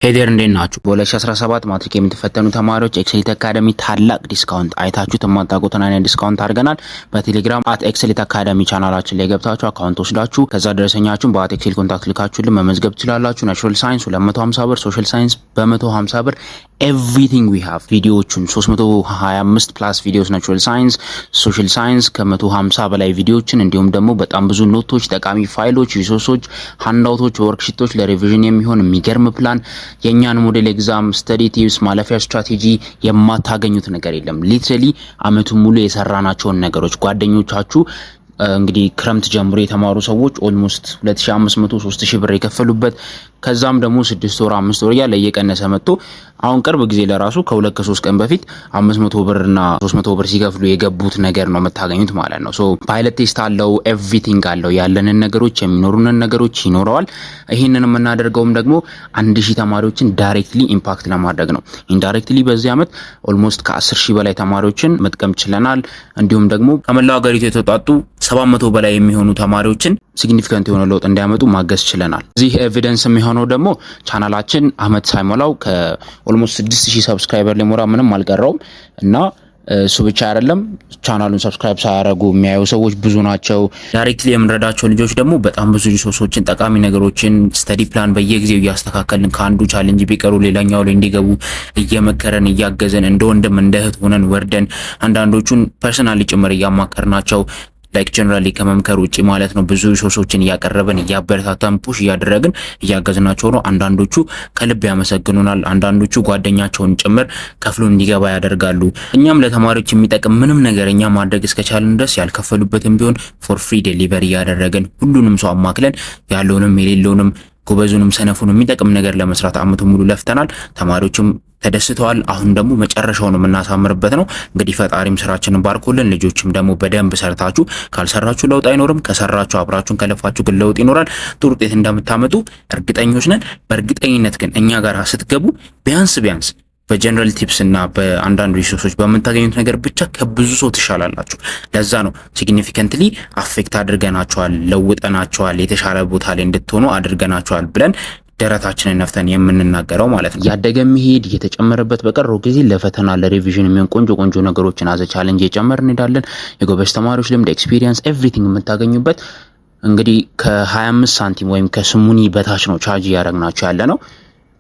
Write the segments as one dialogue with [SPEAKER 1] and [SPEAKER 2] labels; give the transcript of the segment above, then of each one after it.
[SPEAKER 1] ሄደር እንዴት ናችሁ? በ2017 ማትሪክ የምትፈተኑ ተማሪዎች ኤክሰሊት አካዳሚ ታላቅ ዲስካውንት አይታችሁት የማታውቁትን አይነት ዲስካውንት አድርገናል። በቴሌግራም @ኤክሰሊት አካዳሚ ቻናላችን ላይ ገብታችሁ አካውንት ወስዳችሁ ከዛ ደረሰኛችሁን በኤክሰል ኮንታክት ልካችሁልን መመዝገብ ትችላላችሁ። ናቹራል ሳይንስ 250 ብር፣ ሶሻል ሳይንስ በ150 ብር ኤቭሪቲንግ ዊ ሃቭ ቪዲዮዎቹን 325 ፕላስ ቪዲዮስ ናቹራል ሳይንስ፣ ሶሻል ሳይንስ ከ150 በላይ ቪዲዮዎችን እንዲሁም ደግሞ በጣም ብዙ ኖቶች፣ ጠቃሚ ፋይሎች፣ ሪሶርሶች፣ ሃንዳውቶች፣ ወርክሺቶች ለሪቪዥን የሚሆን የሚገርም ፕላን የኛን ሞዴል ኤግዛም ስተዲ ቲፕስ ማለፊያ ስትራቴጂ የማታገኙት ነገር የለም። ሊትራሊ አመቱን ሙሉ የሰራናቸውን ነገሮች ጓደኞቻችሁ እንግዲህ ክረምት ጀምሮ የተማሩ ሰዎች ኦልሞስት 2500 3000 ብር የከፈሉበት ከዛም ደግሞ 6 ወር 5 ወር ያለ እየቀነሰ መጥቶ አሁን ቅርብ ጊዜ ለራሱ ከ2 ከ3 ቀን በፊት 500 ብርና 300 ብር ሲከፍሉ የገቡት ነገር ነው የምታገኙት ማለት ነው። ሶ ፓይለት ቴስት አለው፣ ኤቭሪቲንግ አለው። ያለንን ነገሮች የሚኖሩንን ነገሮች ይኖረዋል። ይሄንን የምናደርገውም ደግሞ 1000 ተማሪዎችን ዳይሬክትሊ ኢምፓክት ለማድረግ ነው። ኢንዳይሬክትሊ በዚህ አመት ኦልሞስት ከ10000 በላይ ተማሪዎችን መጥቀም ችለናል። እንዲሁም ደግሞ ከመላው ሀገሪቱ የተውጣጡ 700 በላይ የሚሆኑ ተማሪዎችን ሲግኒፊካንት የሆነ ለውጥ እንዲያመጡ ማገዝ ችለናል። እዚህ ኤቪደንስ የሚሆነው ደግሞ ቻናላችን አመት ሳይሞላው ከኦልሞስት 6000 ሰብስክራይበር ሊሞላ ምንም አልቀረውም እና እሱ ብቻ አይደለም፣ ቻናሉን ሰብስክራይብ ሳያደርጉ የሚያዩ ሰዎች ብዙ ናቸው። ዳይሬክትሊ የምንረዳቸው ልጆች ደግሞ በጣም ብዙ ሪሶርሶችን፣ ጠቃሚ ነገሮችን ስተዲ ፕላን በየጊዜው እያስተካከልን ከአንዱ ቻሌንጅ ቢቀሩ ሌላኛው ላይ እንዲገቡ እየመከረን እያገዘን እንደ ወንድም እንደ እህት ሆነን ወርደን አንዳንዶቹን ፐርሰናሊ ጭምር እያማከርናቸው ላይክ ጀነራሊ ከመምከር ውጪ ማለት ነው ብዙ ሪሶርሶችን እያቀረበን እያበረታታን ፑሽ እያደረግን እያገዝናቸው ነው። አንዳንዶቹ ከልብ ያመሰግኑናል፣ አንዳንዶቹ ጓደኛቸውን ጭምር ከፍሎ እንዲገባ ያደርጋሉ። እኛም ለተማሪዎች የሚጠቅም ምንም ነገር እኛ ማድረግ እስከቻልን ድረስ ያልከፈሉበትም ቢሆን ፎር ፍሪ ዴሊቨሪ እያደረግን ሁሉንም ሰው አማክለን ያለውንም የሌለውንም ጎበዙንም ሰነፉንም የሚጠቅም ነገር ለመስራት አመቱ ሙሉ ለፍተናል። ተማሪዎችም ተደስተዋል። አሁን ደግሞ መጨረሻውን የምናሳምርበት ነው። እንግዲህ ፈጣሪም ስራችንን ባርኮልን ልጆችም ደግሞ በደንብ ሰርታችሁ ካልሰራችሁ ለውጥ አይኖርም፣ ከሰራችሁ አብራችሁን ከለፋችሁ ግን ለውጥ ይኖራል። ጥሩ ውጤት እንደምታመጡ እርግጠኞች ነን። በእርግጠኝነት ግን እኛ ጋር ስትገቡ ቢያንስ በጀነራል ቲፕስ እና በአንዳንድ ሪሶርሶች በምታገኙት ነገር ብቻ ከብዙ ሰው ትሻላላችሁ። ለዛ ነው ሲግኒፊካንትሊ አፌክት አድርገናቸዋል፣ ለውጠናቸዋል፣ የተሻለ ቦታ ላይ እንድትሆኑ አድርገናቸዋል ብለን ደረታችንን ነፍተን የምንናገረው ማለት ነው። ያደገ መሄድ እየተጨመረበት በቀረው ጊዜ ለፈተና ለሪቪዥን የሚሆን ቆንጆ ነገሮችን አዘ ቻሌንጅ እየጨመርን እንሄዳለን። የጎበዝ ተማሪዎች ልምድ፣ ኤክስፒሪየንስ፣ ኤቭሪቲንግ የምታገኙበት እንግዲህ ከ25 ሳንቲም ወይም ከስሙኒ በታች ነው ቻርጅ እያደረግናቸው ያለ ነው።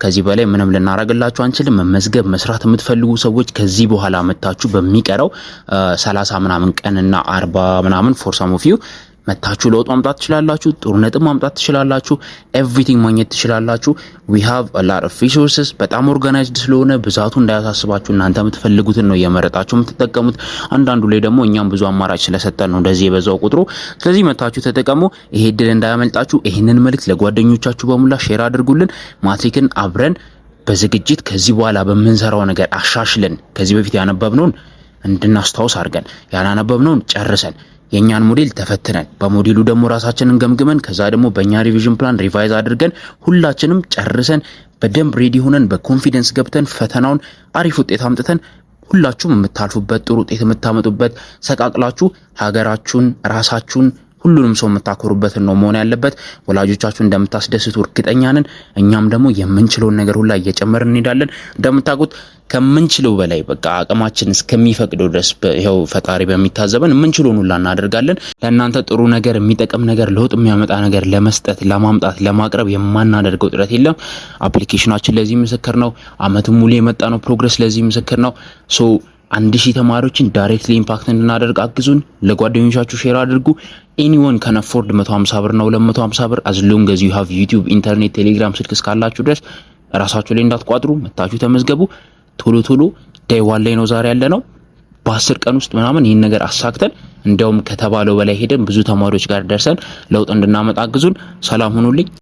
[SPEAKER 1] ከዚህ በላይ ምንም ልናረግላችሁ አንችልም። መመዝገብ መስራት የምትፈልጉ ሰዎች ከዚህ በኋላ መታችሁ በሚቀረው 30 ምናምን ቀንና 40 ምናምን ፎር ሰም ኦፍ ዩ መታችሁ ለውጥ ማምጣት ትችላላችሁ። ጥሩ ነጥብ ማምጣት ትችላላችሁ። ኤቭሪቲንግ ማግኘት ትችላላችሁ። we have a lot of resources። በጣም ኦርጋናይዝድ ስለሆነ ብዛቱ እንዳያሳስባችሁ እናንተ የምትፈልጉትን ነው የመረጣችሁ የምትጠቀሙት። አንዳንዱ ላይ ደግሞ እኛም ብዙ አማራጭ ስለሰጠን ነው እንደዚህ የበዛው ቁጥሩ። ስለዚህ መታችሁ ተጠቀሙ። ይሄ ድል እንዳያመልጣችሁ። ይሄንን መልእክት ለጓደኞቻችሁ በሙላ ሼር አድርጉልን። ማትሪክን አብረን በዝግጅት ከዚህ በኋላ በምንሰራው ነገር አሻሽለን ከዚህ በፊት ያነበብነውን እንድናስታውስ አድርገን ያላነበብነውን ጨርሰን የኛን ሞዴል ተፈትነን በሞዴሉ ደግሞ ራሳችንን ገምግመን ከዛ ደግሞ በእኛ ሪቪዥን ፕላን ሪቫይዝ አድርገን ሁላችንም ጨርሰን በደንብ ሬዲ ሆነን በኮንፊደንስ ገብተን ፈተናውን አሪፍ ውጤት አምጥተን ሁላችሁም የምታልፉበት ጥሩ ውጤት የምታመጡበት ሰቃቅላችሁ ሀገራችሁን ራሳችሁን ሁሉንም ሰው የምታኮሩበትን ነው መሆን ያለበት። ወላጆቻችሁ እንደምታስደስቱ እርግጠኛ ነን። እኛም ደግሞ የምንችለውን ነገር ሁላ እየጨመርን እንሄዳለን። እንደምታውቁት ከምንችለው በላይ በቃ አቅማችን እስከሚፈቅደው ድረስ ይሄው ፈጣሪ በሚታዘበን የምንችለውን ሁላ እናደርጋለን። ለእናንተ ጥሩ ነገር የሚጠቅም ነገር ለውጥ የሚያመጣ ነገር ለመስጠት ለማምጣት ለማቅረብ የማናደርገው ጥረት የለም። አፕሊኬሽናችን ለዚህ ምስክር ነው። አመቱን ሙሉ የመጣ ነው ፕሮግረስ ለዚህ ምስክር ነው። 1000 ተማሪዎችን ዳይሬክትሊ ኢምፓክት እንድናደርግ አግዙን። ለጓደኞቻችሁ ሼር አድርጉ። ኤኒዋን ካን አፎርድ 150 ብር ነው 250 ብር as long as you have YouTube ኢንተርኔት ቴሌግራም ስልክ እስካላችሁ ድረስ ራሳችሁ ላይ እንዳትቋጥሩ መታችሁ ተመዝገቡ። ቶሎ ዴይ ዋን ላይ ነው ዛሬ ያለ ነው። በ10 ቀን ውስጥ ምናምን ይሄን ነገር አሳክተን እንደውም ከተባለው በላይ ሄደን ብዙ ተማሪዎች ጋር ደርሰን ለውጥ እንድናመጣ አግዙን። ሰላም ሁኑልኝ።